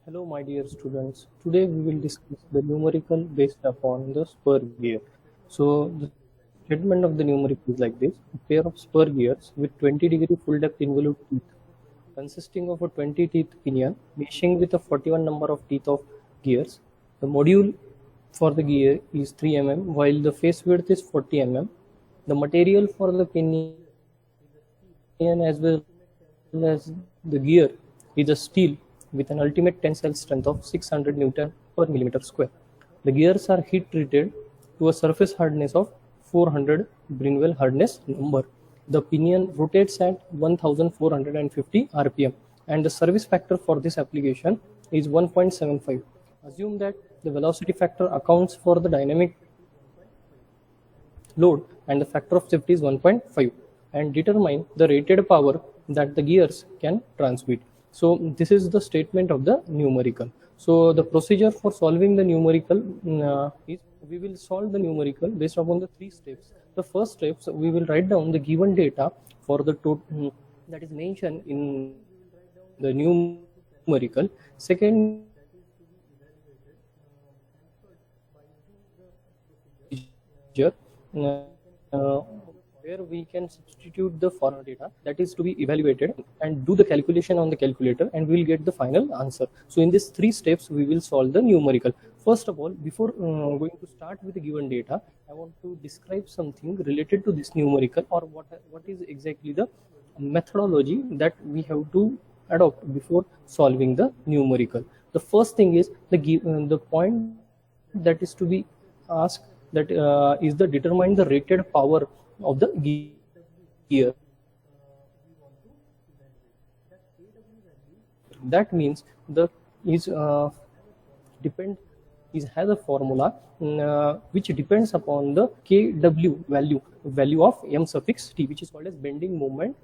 Hello, my dear students. Today we will discuss the numerical based upon the spur gear. So, the statement of the numerical is like this: a pair of spur gears with 20-degree full depth involute teeth, consisting of a 20 teeth pinion, meshing with a 41 number of teeth of gears. The module for the gear is 3 mm, while the face width is 40 mm. The material for the pinion as well as the gear is a steel with an ultimate tensile strength of 600 Newton per millimeter square. The gears are heat treated to a surface hardness of 400 Brinwell hardness number. The pinion rotates at 1450 rpm and the service factor for this application is 1.75. Assume that the velocity factor accounts for the dynamic load and the factor of safety is 1.5 and determine the rated power that the gears can transmit. So this is the statement of the numerical. So the procedure for solving the numerical is we will solve the numerical based upon the three steps. The first steps we will write down the given data for the total that is mentioned in the numerical. Second procedure where we can substitute the foreign data that is to be evaluated and do the calculation on the calculator and we will get the final answer. So in these three steps we will solve the numerical. First of all, before going to start with the given data, I want to describe something related to this numerical or what is exactly the methodology that we have to adopt before solving the numerical. The first thing is the point that is to be asked, that is the determine the rated power of the gear. That means the is depend is has a formula which depends upon the kW value of m suffix t, which is called as bending moment.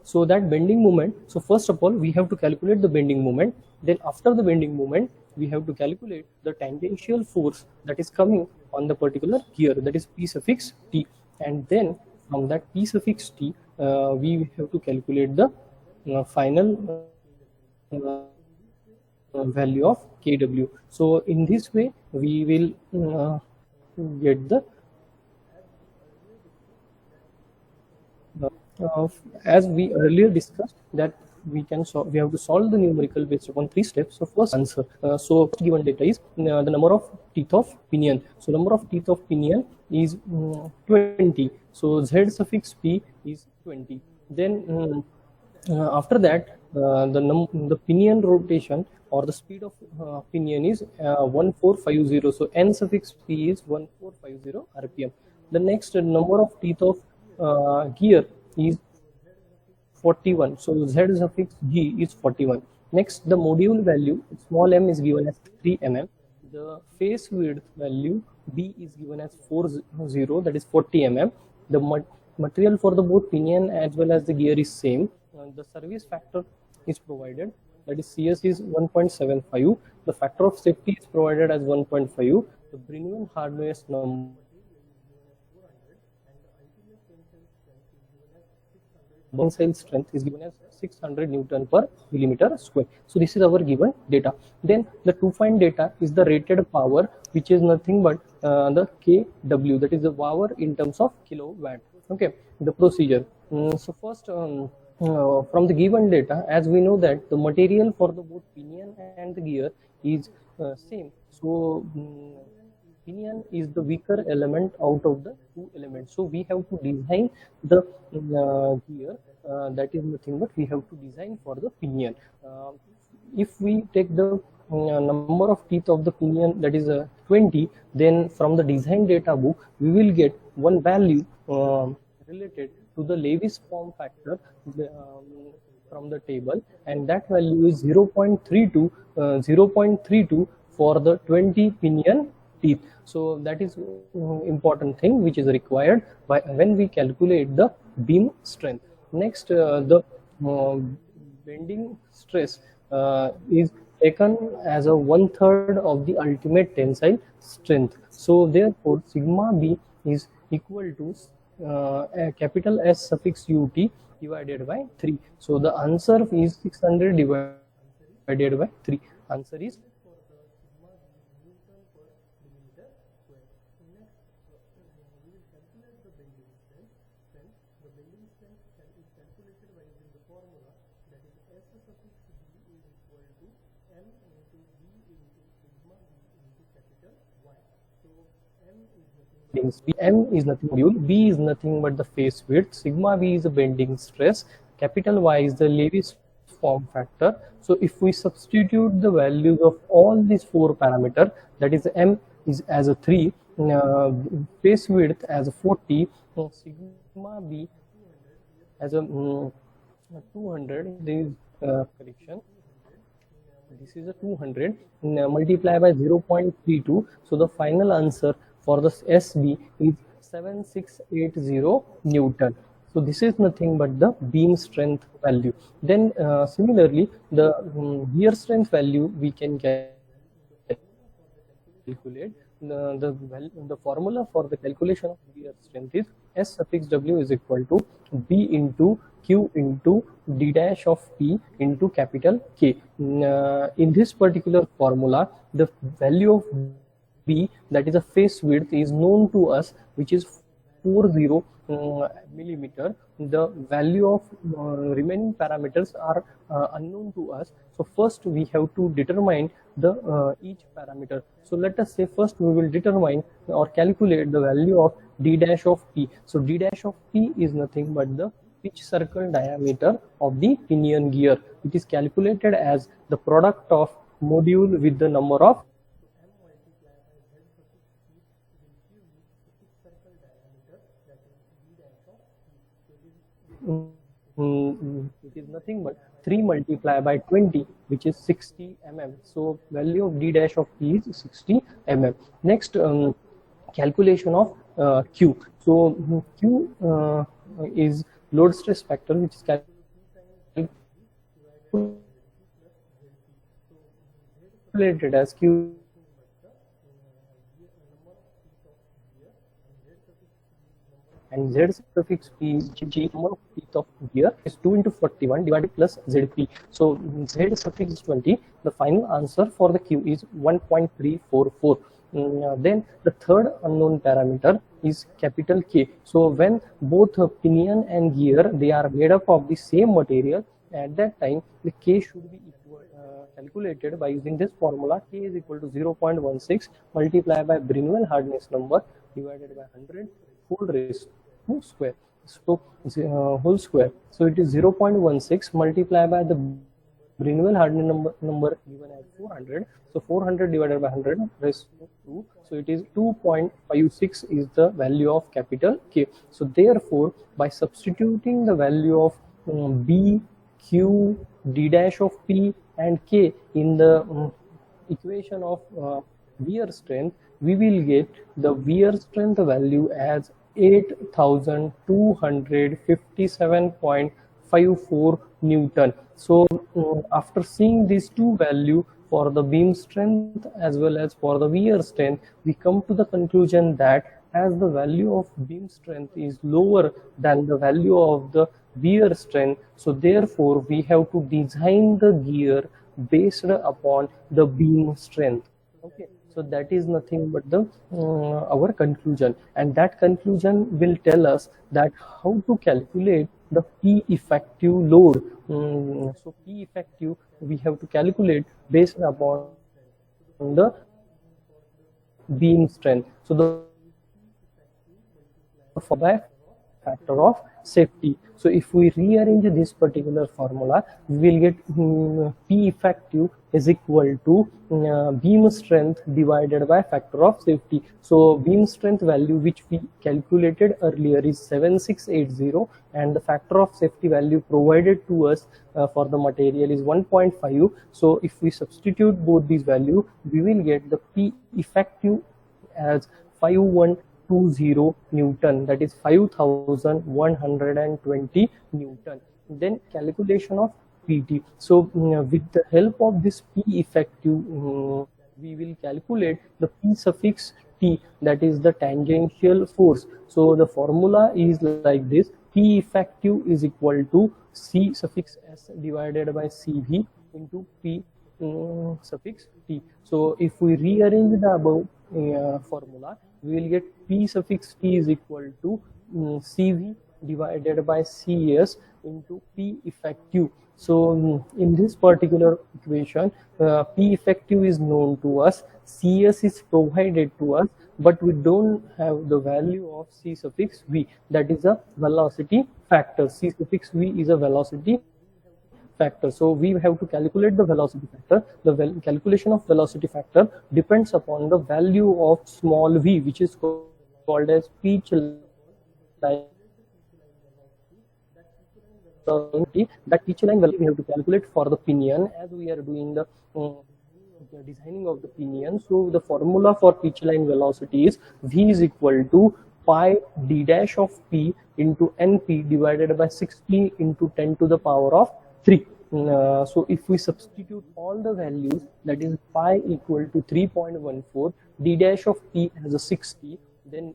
So that bending moment, so first of all we have to calculate the bending moment. Then after the bending moment we have to calculate the tangential force that is coming on the particular gear, that is p suffix t, and then from that p suffix t we have to calculate the final value of kW. So in this way we will get the as we earlier discussed that we have to solve the numerical based upon three steps. So first answer, so given data is the number of teeth of pinion. So number of teeth of pinion is 20. So z suffix p is 20. Then after that the pinion rotation or the speed of pinion is 1450. So n suffix p is 1450 rpm. The next number of teeth of gear is 41. So z suffix g is 41. Next, the module value small m is given as 3 mm. The face width value b is given as 40, that is 40 mm. The material for the both pinion as well as the gear is same. The service factor is provided, that is CS is 1.75. The factor of safety is provided as 1.5. The Brinwell hardness number tensile strength is given as 600 Newton per millimeter square. So this is our given data. Then the to find data is the rated power, which is nothing but the kW, that is the power in terms of kilowatt. Okay, the procedure. So first from the given data, as we know that the material for the both pinion and the gear is same. So pinion is the weaker element out of the two elements. So we have to design the gear, that is nothing but we have to design for the pinion. If we take the number of teeth of the pinion, that is 20, then from the design data book we will get one value related to the Lewis form factor from the table, and that value is 0.32 for the 20 pinion teeth. So that is important thing which is required by when we calculate the beam strength. Next, the bending stress is taken as a 1/3 of the ultimate tensile strength. So therefore sigma b is equal to a capital S suffix ut divided by 3. So the answer is 600 divided divided by 3. Answer is M is nothing module, B is nothing but the phase width, sigma V is the bending stress, capital Y is the Lewis form factor. So if we substitute the values of all these four parameters, that is M is as a 3, phase width as a 40, sigma B as a 200, there is correction. This is a 200 multiplied by 0.32. So the final answer for the SB is 7680 Newton. So this is nothing but the beam strength value. Then similarly, the shear strength value we can calculate. The formula for the calculation of shear strength is S suffix W is equal to B into Q into D dash of P into capital K. In this particular formula, the value of B, that is a face width, is known to us, which is 40 millimeter. The value of remaining parameters are unknown to us. So first we have to determine the each parameter. So let us say first we will determine or calculate the value of D dash of P. So D dash of P is nothing but the pitch circle diameter of the pinion gear. It is calculated as the product of module with the number of it is nothing but 3 multiplied by 20, which is 60 mm. So value of D dash of P is 60 mm. Next, calculation of Q. So Q is load stress factor, which is calculated as Q and Z suffix P, G, number of teeth of gear is 2 into 41 divided plus ZP. So Z suffix is 20. The final answer for the Q is 1.344. Then the third unknown parameter is capital K. So when both pinion and gear, they are made up of the same material, at that time the K should be equal, calculated by using this formula. K is equal to 0.16 multiplied by Brinwell hardness number divided by 100 whole raised to square. So whole square. So it is 0.16 multiplied by the Brinwell hardness number given as 400. So 400 divided by 100 raised to 2. So it is 2.56 is the value of capital K. So therefore, by substituting the value of B, Q, D dash of P and K in the equation of wear strength, we will get the wear strength value as 8257.54 Newton. So after seeing these two values for the beam strength as well as for the wear strength, we come to the conclusion that as the value of beam strength is lower than the value of the wear strength, so therefore we have to design the gear based upon the beam strength. Okay. So that is nothing but the our conclusion, and that conclusion will tell us that how to calculate the P effective load. So P effective we have to calculate based upon the beam strength. So the by factor of safety. So if we rearrange this particular formula, we will get P effective is equal to beam strength divided by factor of safety. So beam strength value which we calculated earlier is 7680, and the factor of safety value provided to us for the material is 1.5. So if we substitute both these values, we will get the P effective as 5120 Newton, that is 5120 Newton. Then calculation of PT. So with the help of this P effective, we will calculate the P suffix T, that is the tangential force. So the formula is like this: P effective is equal to C suffix S divided by CV into P suffix t. So if we rearrange the above formula, we will get p suffix t is equal to cv divided by cs into p effective. So in this particular equation, p effective is known to us, cs is provided to us, but we don't have the value of c suffix v, that is a velocity factor. C suffix v is a velocity factor. So we have to calculate the velocity factor. The calculation of velocity factor depends upon the value of small v, which is called as pitch line. That pitch line value we have to calculate for the pinion, as we are doing the designing of the pinion. So the formula for pitch line velocity is v is equal to pi d dash of p into np divided by 60 into 10 to the power of 3. So if we substitute all the values, that is pi equal to 3.14, d dash of p as a 60, then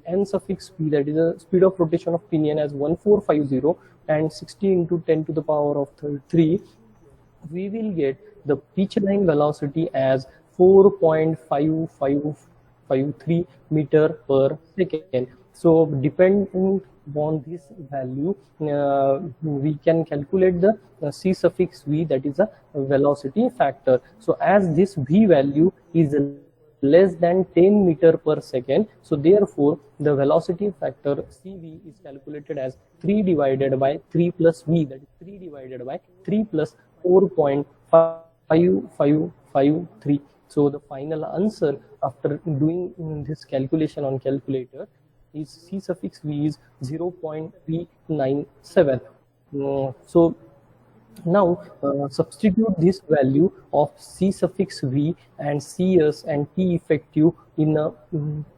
n suffix p, that is the speed of rotation of pinion, as 1450, and 60 into 10 to the power of 3, we will get the pitch line velocity as 4.5553 meter per second. So depending on this value, we can calculate the c suffix v, that is a velocity factor. So as this v value is less than 10 meter per second, so therefore the velocity factor cv is calculated as 3 divided by 3 plus v, that is 3 divided by 3 plus 4.5553. So the final answer after doing this calculation on calculator is c suffix v is 0.397. So now substitute this value of c suffix v and cs and p effective in a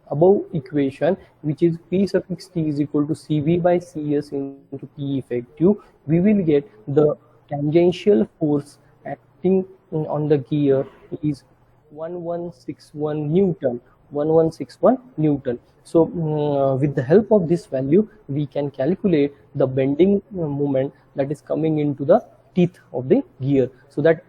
above equation, which is p suffix t is equal to cv by cs into p effective. We will get the tangential force acting on the gear is 1161 Newton. 1161 Newton. So with the help of this value, we can calculate the bending moment that is coming into the teeth of the gear. So that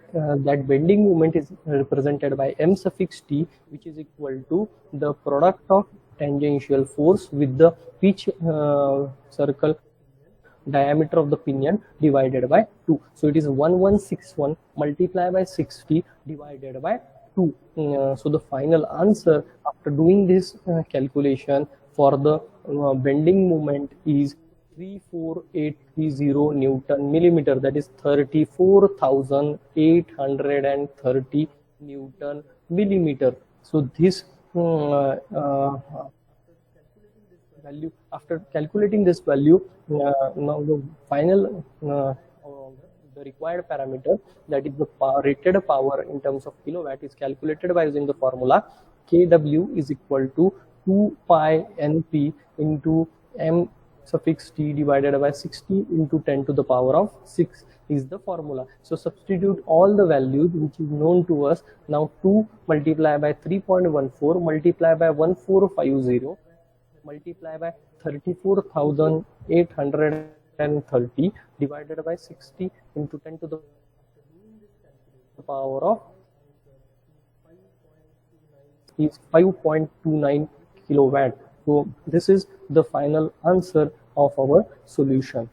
bending moment is represented by m suffix t, which is equal to the product of tangential force with the pitch circle diameter of the pinion divided by 2. So it is 1161 multiplied by 60 divided by 2. So the final answer after doing this calculation for the bending moment is 34830 Newton millimeter, that is 34,830 Newton millimeter. So this value, after calculating this value, now the final the required parameter, that is the rated power in terms of kilowatt, is calculated by using the formula kW is equal to 2 pi np into m suffix t divided by 60 into 10 to the power of 6 is the formula. So substitute all the values which is known to us. Now 2 multiplied by 3.14 multiplied by 1450 multiplied by 34,830 divided by 60 into 10 to the power of is 5.29 kilowatt. So this is the final answer of our solution.